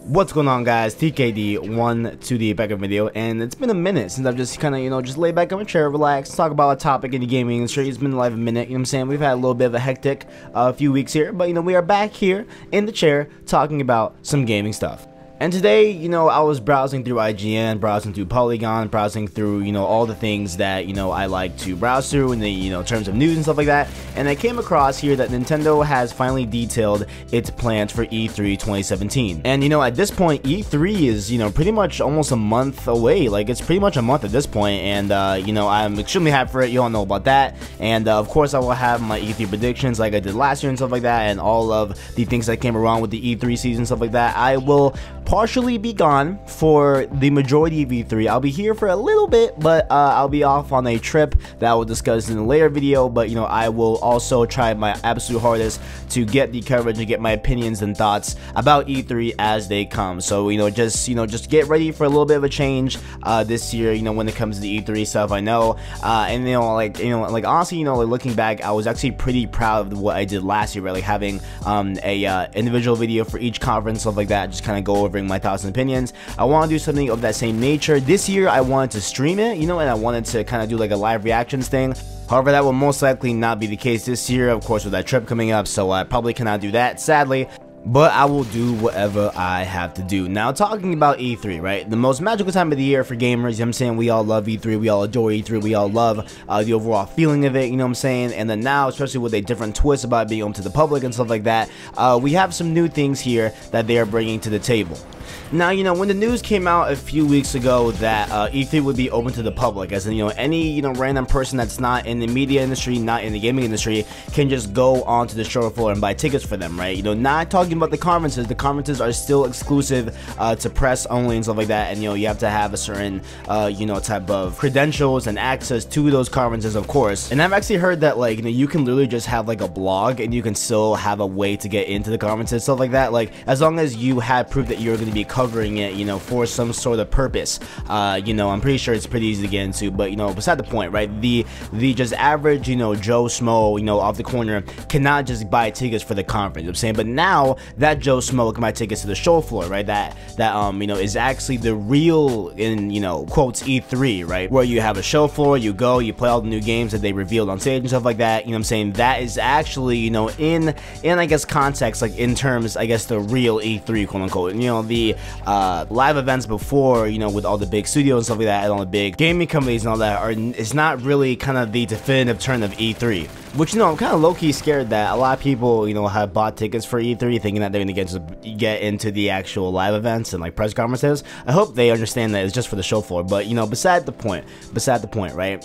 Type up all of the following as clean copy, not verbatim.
What's going on, guys? TKD1 to the back of video, and it's been a minute since I've just kind of, just laid back on my chair, relax, talk about a topic in the gaming industry. It's been like a minute, you know what I'm saying? We've had a little bit of a hectic few weeks here, but we are back here in the chair talking about some gaming stuff. And today, I was browsing through IGN, browsing through Polygon, browsing through, all the things that, I like to browse through in the, terms of news and stuff like that. And I came across here that Nintendo has finally detailed its plans for E3 2017. And, at this point, E3 is, pretty much almost a month away. Like, it's pretty much a month at this point. And, I'm extremely happy for it. You all know about that. And, of course, I will have my E3 predictions like I did last year and stuff like that. And all of the things that came around with the E3 season, stuff like that. I will partially be gone for the majority of E3. I'll be here for a little bit, but I'll be off on a trip that I will discuss in a later video. But I will also try my absolute hardest to get the coverage and get my opinions and thoughts about E3 as they come. So just get ready for a little bit of a change this year. When it comes to the E3 stuff, I know, and like honestly, like looking back, I was actually pretty proud of what I did last year. Really having a individual video for each conference, stuff like that, just kind of go over my thoughts and opinions. I want to do something of that same nature. This year I wanted to stream it, and I wanted to kind of do like a live reactions thing. However, that will most likely not be the case this year, of course, with that trip coming up, so I probably cannot do that, sadly. But I will do whatever I have to do. Now, talking about E3, right? The most magical time of the year for gamers, you know what I'm saying? We all love E3, we all adore E3, we all love the overall feeling of it, you know what I'm saying? And then now, especially with a different twist about being open to the public and stuff like that, we have some new things here that they are bringing to the table. Now, when the news came out a few weeks ago that E3 would be open to the public, as in, any, random person that's not in the media industry, not in the gaming industry, can just go onto the show floor and buy tickets for them, right? Not talking about the conferences are still exclusive to press only and stuff like that, and, you have to have a certain, type of credentials and access to those conferences, of course. And I've actually heard that, like, you can literally just have, like, a blog, and you can still have a way to get into the conferences, stuff like that, like, as long as you have proof that you're going to be covering it, for some sort of purpose. I'm pretty sure it's pretty easy to get into, but beside the point, right? The just average, Joe Schmo, off the corner cannot just buy tickets for the conference, I'm saying. But now that Joe Schmo can buy tickets to the show floor, right? That is actually the real, in quotes, E3, right? Where you have a show floor, you go, you play all the new games that they revealed on stage and stuff like that. I'm saying? That is actually, in I guess context, like in terms, I guess, the real E3, quote unquote. The live events before, with all the big studios and stuff like that, and all the big gaming companies and all that, it's not really kind of the definitive turn of E3. Which, I'm kind of low-key scared that a lot of people, have bought tickets for E3 thinking that they're going to get into the actual live events and, like, press conferences. I hope they understand that it's just for the show floor. But, beside the point, right?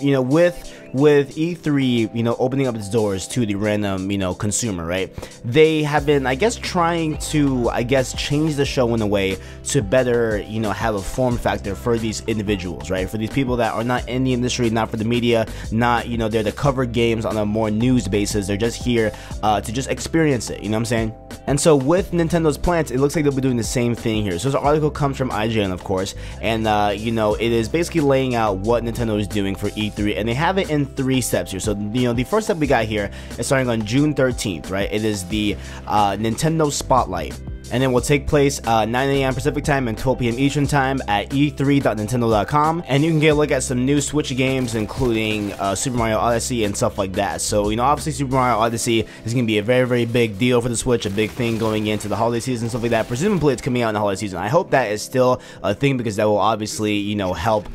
With E3, opening up its doors to the random, consumer, right? They have been, I guess, trying to, change the show in a way to better, have a form factor for these individuals, right? For these people that are not in the industry, not for the media, not, they're to cover games on a more news basis. They're just here to just experience it, you know what I'm saying? And so with Nintendo's plans, it looks like they'll be doing the same thing here. So this article comes from IGN, of course, and it is basically laying out what Nintendo is doing for E3, and they have it in 3 steps here. So the first step we got here is starting on June 13th, right? It is the Nintendo Spotlight. And it will take place 9 AM Pacific time and 12 PM Eastern time at e3.nintendo.com, and you can get a look at some new Switch games, including Super Mario Odyssey and stuff like that. So obviously Super Mario Odyssey is going to be a very, very big deal for the Switch, a big thing going into the holiday season and stuff like that. Presumably it's coming out in the holiday season. I hope that is still a thing, because that will obviously help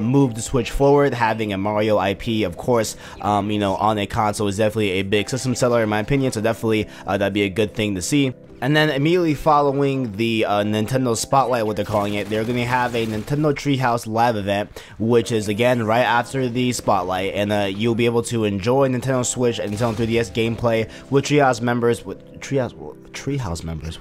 move the Switch forward. Having a Mario IP, of course, on a console is definitely a big system seller in my opinion, so definitely that'd be a good thing to see. And then immediately following the Nintendo Spotlight, what they're calling it, they're going to have a Nintendo Treehouse Lab event, which is, again, right after the Spotlight. And you'll be able to enjoy Nintendo Switch and Nintendo 3DS gameplay with Treehouse members. Treehouse members?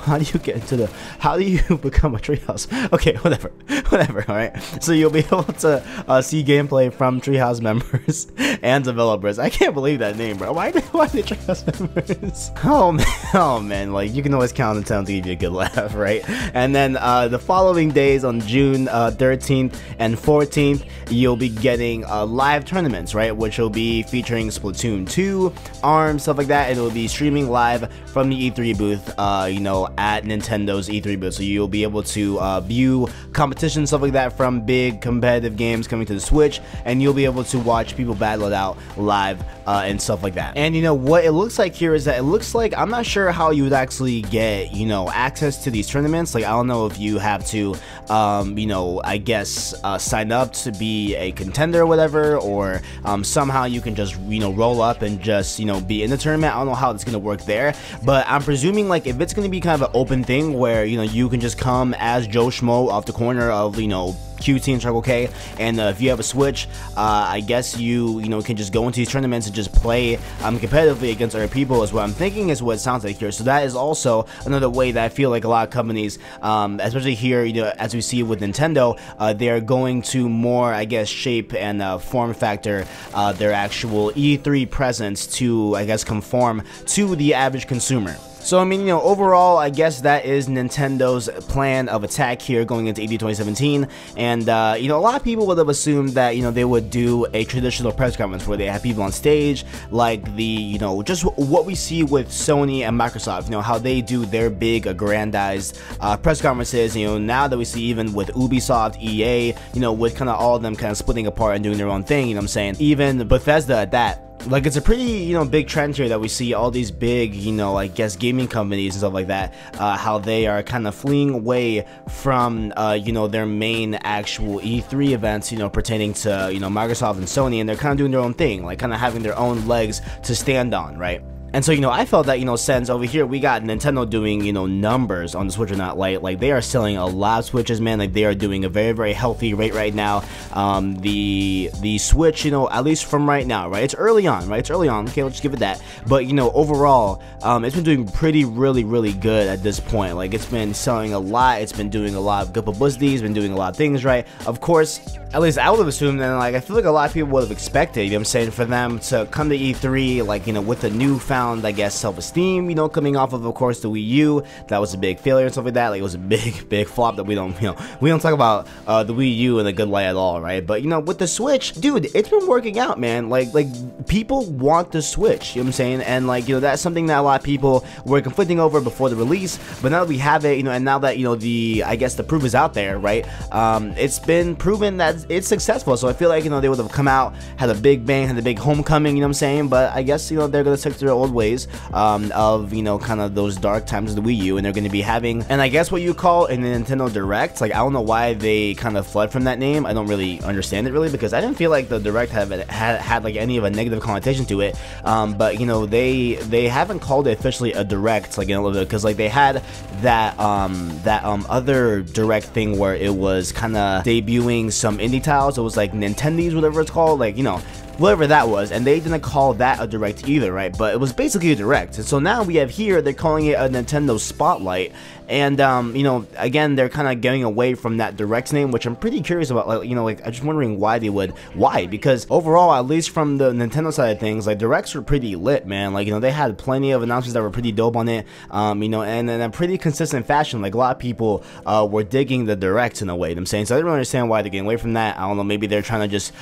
How do you get into the, how do you become a Treehouse? Okay, whatever, alright? So you'll be able to see gameplay from Treehouse members and developers. I can't believe that name, bro. Why are they Treehouse members? Oh, oh man, like you can always count on Nintendo to give you a good laugh, right? And then the following days on June 13th and 14th, you'll be getting live tournaments, right? Which will be featuring Splatoon 2, ARMS, stuff like that, and it will be streaming live from the E3 booth, you know, at Nintendo's E3 booth. So you'll be able to view competition, stuff like that, from big competitive games coming to the Switch, and you'll be able to watch people battle it out live and stuff like that. And you know what it looks like here is that it looks like, I'm not sure how you would actually get, you know, access to these tournaments. Like I don't know if you have to you know, I guess sign up to be a contender or whatever, or somehow you can just, you know, roll up and just, you know, be in the tournament. I don't know how it's gonna work there, but I'm presuming like if it's gonna be kind of an open thing where, you know, you can just come as Joe Schmo off the corner of, you know, QT and Circle K, and if you have a Switch, I guess you know, can just go into these tournaments and just play competitively against other people, is what I'm thinking, is what it sounds like here. So that is also another way that I feel like a lot of companies, especially here, you know, as we see with Nintendo, they are going to more, I guess, shape and form factor their actual E3 presence to, I guess, conform to the average consumer. So, I mean, you know, overall, I guess that is Nintendo's plan of attack here going into E3 2017, and, you know, a lot of people would have assumed that, you know, they would do a traditional press conference where they have people on stage, like the, you know, just what we see with Sony and Microsoft, you know, how they do their big, aggrandized press conferences, you know, now that we see even with Ubisoft, EA, you know, with kind of all of them kind of splitting apart and doing their own thing, you know what I'm saying, even Bethesda at that. Like, it's a pretty, you know, big trend here that we see all these big, you know, I guess gaming companies and stuff like that, how they are kind of fleeing away from, you know, their main actual E3 events, you know, pertaining to, you know, Microsoft and Sony, and they're kind of doing their own thing, like kind of having their own legs to stand on, right? And so, you know, I felt that, you know, since over here we got Nintendo doing, you know, numbers on the Switch or not, like they are selling a lot of Switches, man. Like they are doing a very, very healthy rate right now. The Switch, you know, at least from right now, right? It's early on, right? It's early on. Okay, let's just give it that. But, you know, overall, it's been doing really good at this point. Like it's been selling a lot. It's been doing a lot of good publicity. It's been doing a lot of things, right? Of course, at least I would have assumed, and like I feel like a lot of people would have expected, you know what I'm saying, for them to come to E3, like, you know, with a newfound, I guess, self-esteem, you know, coming off of course, the Wii U. That was a big failure and stuff like that. Like, it was a big flop that we don't, you know, we don't talk about the Wii U in a good light at all, right? But, you know, with the Switch, dude, it's been working out, man. Like people want the Switch, you know what I'm saying? And, like, you know, that's something that a lot of people were conflicting over before the release, but now that we have it, you know, and now that, you know, I guess the proof is out there, right? It's been proven that it's successful, so I feel like, you know, they would have come out, had a big bang, had a big homecoming, you know what I'm saying? But I guess, you know, they're gonna stick to their old ways of, you know, kind of those dark times of the Wii U, and they're going to be having, and I guess what you call a Nintendo Direct. Like, I don't know why they kind of fled from that name. I don't really understand it, really, because I didn't feel like the Direct had like any of a negative connotation to it, but, you know, they haven't called it officially a Direct, like, in a little bit, because, like, they had that other Direct thing where it was kind of debuting some indie titles. It was like Nintendies, whatever it's called, like, you know, whatever that was, and they didn't call that a Direct either, right? But it was basically a Direct. And so now we have here, they're calling it a Nintendo Spotlight, and you know, again, they're kind of getting away from that Direct name, which I'm pretty curious about. Like, you know, like, I'm just wondering why they would, because overall, at least from the Nintendo side of things, like, Directs were pretty lit, man. Like, you know, they had plenty of announcements that were pretty dope on it, you know, and in a pretty consistent fashion. Like, a lot of people were digging the Directs in a way, you know what I'm saying? So I don't really understand why they're getting away from that. I don't know, maybe they're trying to just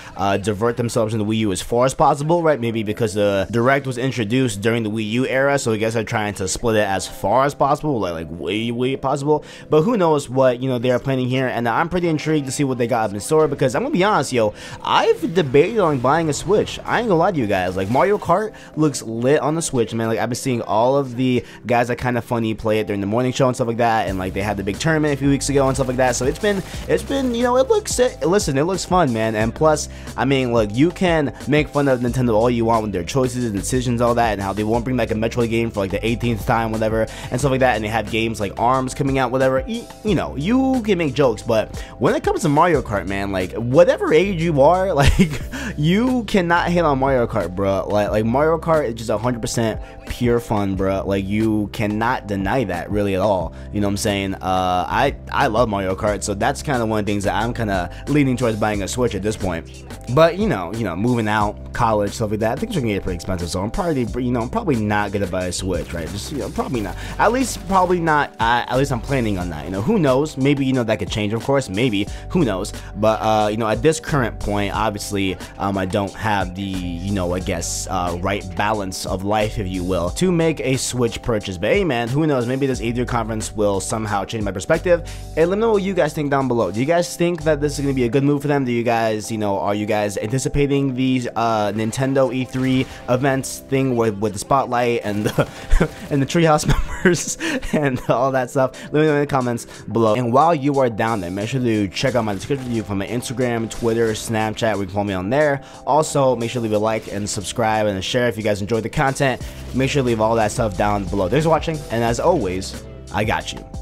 divert themselves in the Wii U as far as possible, right? Maybe because the Direct was introduced during the Wii U era, so I guess they're trying to split it as far as possible, like way possible. But who knows what, you know, they're planning here, and I'm pretty intrigued to see what they got up in store, because I'm gonna be honest, yo, I've debated on buying a Switch. I ain't gonna lie to you guys. Like, Mario Kart looks lit on the Switch, man. Like, I've been seeing all of the guys that Kind of Funny play it during the morning show and stuff like that, and like they had the big tournament a few weeks ago and stuff like that. So it's been, you know, it looks fun, man. And plus, I mean, look, you can make fun of Nintendo all you want with their choices and decisions, all that, and how they won't bring back a Metroid game for like the 18th time, whatever, and stuff like that. And they have games like arms coming out, whatever, you know, you can make jokes, but when it comes to Mario Kart, man, like, whatever age you are, like, you cannot hate on Mario Kart, bro. Like Mario Kart is just 100% pure fun, bro. Like, you cannot deny that, really, at all. You know what I'm saying? I love Mario Kart, so that's kind of one of the things that I'm kind of leaning towards buying a Switch at this point. But, you know, moving out, college, stuff like that, things are gonna get pretty expensive, so I'm probably, I'm probably not gonna buy a Switch, right? Just, probably not. At least, probably not. At least I'm planning on that. Who knows? Maybe, that could change, of course. Maybe. Who knows? But, at this current point, obviously, I don't have the, I guess, right balance of life, if you will, to make a Switch purchase. But hey, man, who knows? Maybe this E3 conference will somehow change my perspective. And let me know what you guys think down below. Do you guys think that this is going to be a good move for them? Do you guys, are you guys anticipating these Nintendo E3 events thing with the spotlight and the and the Treehouse members and all that stuff? Let me know in the comments below. And while you are down there, make sure to check out my description. You can find my Instagram, Twitter, Snapchat. We can follow me on there. Also, make sure to leave a like and subscribe and share if you guys enjoyed the content. Make sure to leave all that stuff down below. Thanks for watching, and as always, I got you.